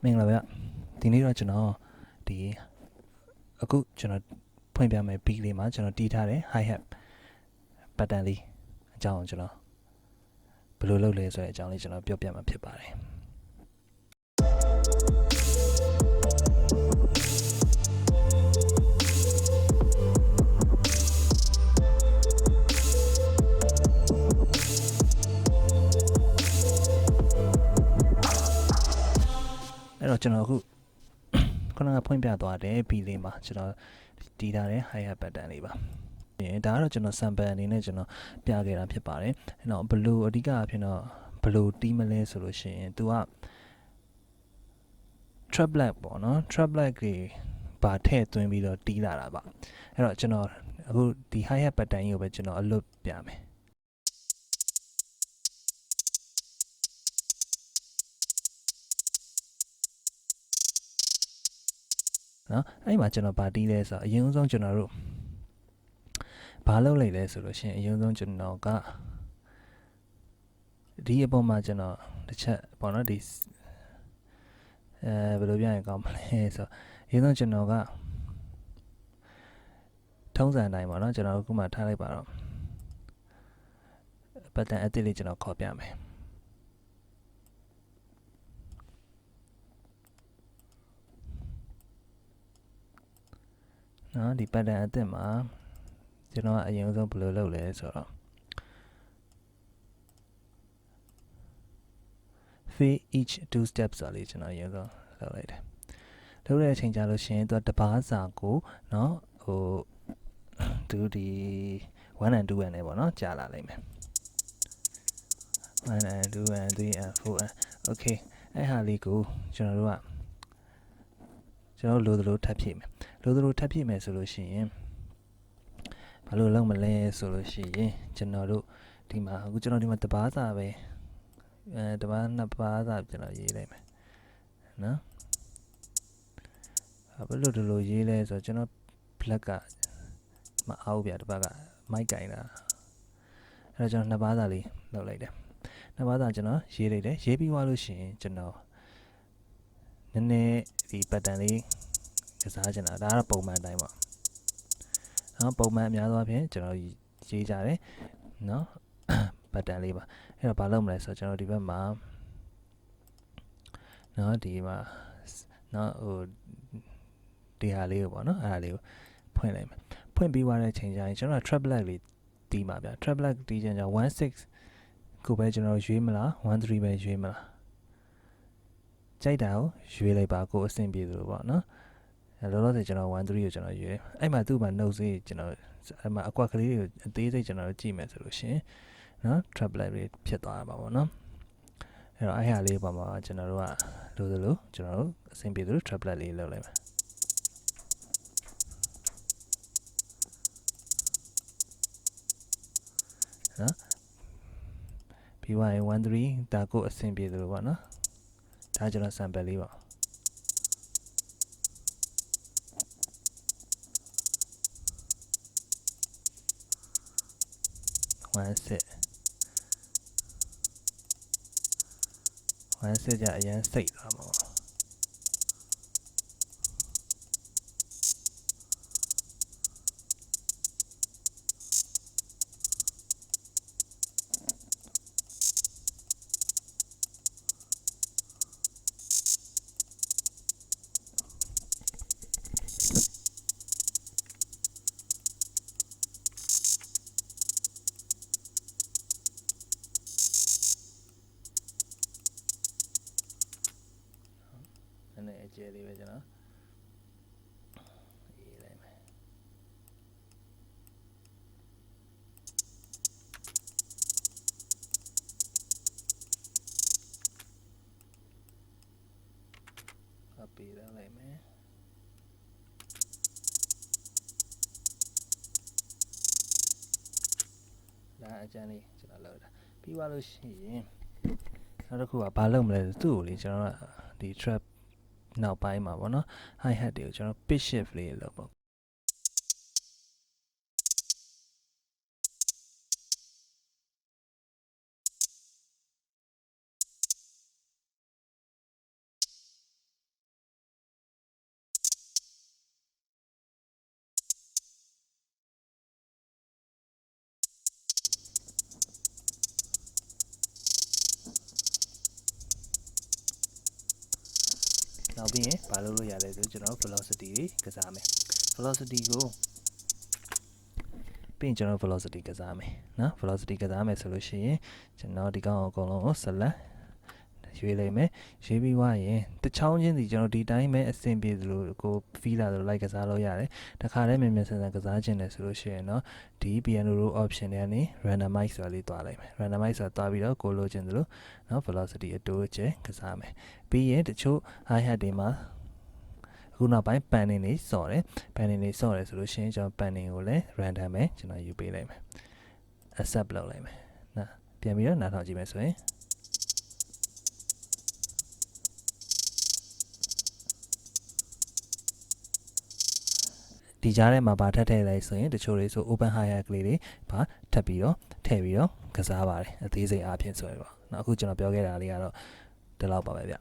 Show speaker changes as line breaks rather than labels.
明啦ဗျဒီနေ့တော့ကျွန်တော်ဒီအခုကျွန်တော်ဖွင့်ပြမယ် beat လေးမှာကျွန်တော်တီးထားတဲ့ hi hat pattern လေးအကြောင်းကျွန်တော်ဘယ်လိုလုပ်လဲဆိုတဲ့အကြောင်းလေးကျွန်တော်ပြောပြမှာဖြစ်ပါတယ်အဲ့တော့ကျွန်တော်အခုခုနကဖွင့်ပြသွားတဲ့ beat လေးမှာကျွန်တော်တီးထားတဲ့ hi hat pattern လေးပါဒါကတော့ကျွန်တော် sample အနေနဲ့ကျွန်တော်ပြခဲ့တာဖြစ်ပါတယ်အဲ့တော့ဘယ်လိုအဓိကအဖြစ်တော့ဘယ်လိုတီးမလဲဆိုလို့ရှိရင် तू က trap black ပေါ့နော် trap black ကြီးပါထည့်သွင်းပြီးတော့တီးလာတာပါအဲ့တော့ကျွန်တော်အခုဒီ hi hat pattern ကြီးကိုပဲကျွန်တော်အလွတ်ပြမယ်နော်အဲ့မှာကျွန်တော်ဗာတီးလဲဆိုတော့အရင်ဆုံးကျွန်တော်တို့ဘာလုပ်လိုက်လဲဆိုလို့ရှိရင်အရင်ဆုံးကျွန်တော်ကဒီအပေါ်မှာကျွန်တော်တစ်ချက်ပေါ့နော်ဒီဘယ်လိုပြရင်ကောင်းမလဲဆိုတော့အရင်ဆုံးကျွန်တော်ကထုံးစံအတိုင်းပေါ့နော်ကျွန်တော်အခုမှထားလိုက်ပါတော့ pattern အသစ်လေးကျွန်တော်ခေါ်ပြမယ်နော်ဒီ pattern အသစ်မှာကျွန်တော်အရင်ဆုံးဘယ်လိုလုပ်လဲဆိုတော့ fade each two steps ဆိုလေးကျွန်တော်အရင်ဆုံးလုပ်လိုက်တယ်လုပ်တဲ့အချိန်ကြာလို့ရှိရင်သူကတပါးစာကိုเนาะဟိုသူဒီ1 and 2 and နဲ့ပေါ့เนาะကြာလာလိမ့်မယ်1 and 2 and 3 and 4 and okay အဲ့ဟာလေးကိုကျွန်တော်လိုသလိုထပ်ဖြည့်မယ်လိုသလိုထပ်ဖြည့်မယ်ဆိုလို့ရှိရင်ဘာလို့လုပ်မလဲဆိုလို့ရှိရင်ကျွန်တော်တို့ဒီမှာအခုကျွန်တော်ဒီမှာတပါးစာပဲတပါးနှစ်ပါးစာကျွန်တော်ရေးလိုက်မယ်နော်ဘယ်လိုဒီလိုရေးလဲဆိုတော့ကျွန်တော် black ကမအောင်ပြတပါးက mic ကင်တာအဲ့တော့ကျွန်တော်နှစ်ပါးစာလေးလုပ်လိုက်တယ်နှစ်ပါးစာကျွန်တော်ရေးလိုက်တယ်ရေးပြီးသွားလို့ရှိရင်ကျွန်တော်နည်းနည်းဒီ pattern လေးကစားချင်တာဒါကတော့ပုံမှန်အတိုင်းပေါ့နော်ပုံမှန်အများသောအားဖြင့်ကျွန်တော်ရေးကြတယ်နော် pattern လေးပါအဲ့တော့ဘာလုပ်မလဲဆိုတော့ကျွန်တော်ဒီဘက်မှာနော်ဒီမှာနော်ဟိုဒီဟာလေးကိုပေါ့နော်အဲ့ဒါလေးကိုဖွင့်လိုက်မယ်ဖွင့်ပြီးသွားတဲ့အချိန်ကျရင်ကျွန်တော် trap black လေးတီးပါဗျာ trap black တီးချင်ကြ16ကိုပဲကျွန်တော်ရွေးမလား13ပဲရွေးမလားကြိုက်တာကိုရွေးလိုက်ပါကိုအဆင်ပြေသလိုပေါ့နော်လောလောဆယ်ကျွန်တော်13ကိုကျွန်တော်ရွေးအဲ့မှာသူ့မှာ note စေးကျွန်တော်အဲ့မှာအကွက်ကလေးတွေကိုအသေးစိတ်ကျွန်တော်ကြည့်မယ်ဆိုလို့ရှိရင်နော် trap black လေးဖြစ်သွားမှာပေါ့နော်အဲ့တော့အဲ့ဟာလေးပေါ်မှာကျွန်တော်တို့ကလိုသလိုကျွန်တော်တို့အဆင်ပြေသလို trap black လေးလုပ်လိုက်မယ်နော်ပြီးသွားရင်13ဒါကိုအဆင်ပြေသလိုပေါ့နော်ဒါကျွန်တော် sample လေးပါ1 ကြအရင်စိတ်သွားမှာနဲ့အကျယ်လေးပဲကျွန်တော်ရေးလိုက်မယ်copy လုပ်လိုက်မယ်ဒါအကျဉ်းလေးကျွန်တော်လုပ်တာပြီးသွားလို့ရှိရင်နောက်တစ်ခုကဘာလုပ်မလဲသူ့ကိုလေကျွန်တော်ဒီ trap နောက်ပိုင်းမှာပေါ့နော် hi hat တွေကိုကျွန်တော် pitch shift လေးလုပ်ပေါ့ နောက်ပြီးရင်ဘာလုပ်လို့ရလဲဆိုကျွန်တော် velocity တွေကစားမယ် velocity ကိုပြီးရင်ကျွန်တော် velocity ကစားမယ်နော် velocity ကစားမယ်ဆိုလို့ရှိရင်ကျွန်တော်ဒီကောင်အကုန်လုံးကို select ရွေးလိုက်မယ်ရွေးပြီးွားရင်တစ်ချောင်းချင်းစီကျွန်တော်ဒီတိုင်းပဲအဆင်ပြေသလိုကို feel လာသလိုလိုက်ကစားလို့ရတယ်တခါတည်းမြန်မြန်ဆန်ဆန်ကစားခြင်းတယ်ဆိုလို့ရှိရင်เนาะဒီ piano roll option တွေကနေ randomize ဆိုတာလေးတွားလိုက်မယ် randomize ဆိုတာတွားပြီးတော့ကိုလိုချင်သလိုเนาะ velocity အတိုးကျကစားမယ်ပြီးရင်တချို့ hi hat တွေမှာအခုနောက်ပိုင်း panning တွေစော့တယ် panning တွေစော့တယ်ဆိုလို့ရှိရင်ကျွန်တော် panning ကိုလည်း random ပဲကျွန်တော်ယူပေးလိုက်မယ် accept လုပ်လိုက်မယ်နော်ပြန်ပြီးတော့နားထောင်ကြည့်မယ်ဆိုရင်ဒီကြားထဲမှာဗာထပ်ထည့်လိုက်ဆိုရင်တချို့တွေဆို open hi hat ကလေးတွေဗာထပ်ပြီးတော့ထည့်ပြီးတော့ကစားပါတယ်အသေးစိတ်အားဖြင့်ဆိုရင်ပေါ့နော်အခုကျွန်တော်ပြောခဲ့တာလေးကတော့ဒီလောက်ပါပဲဗျ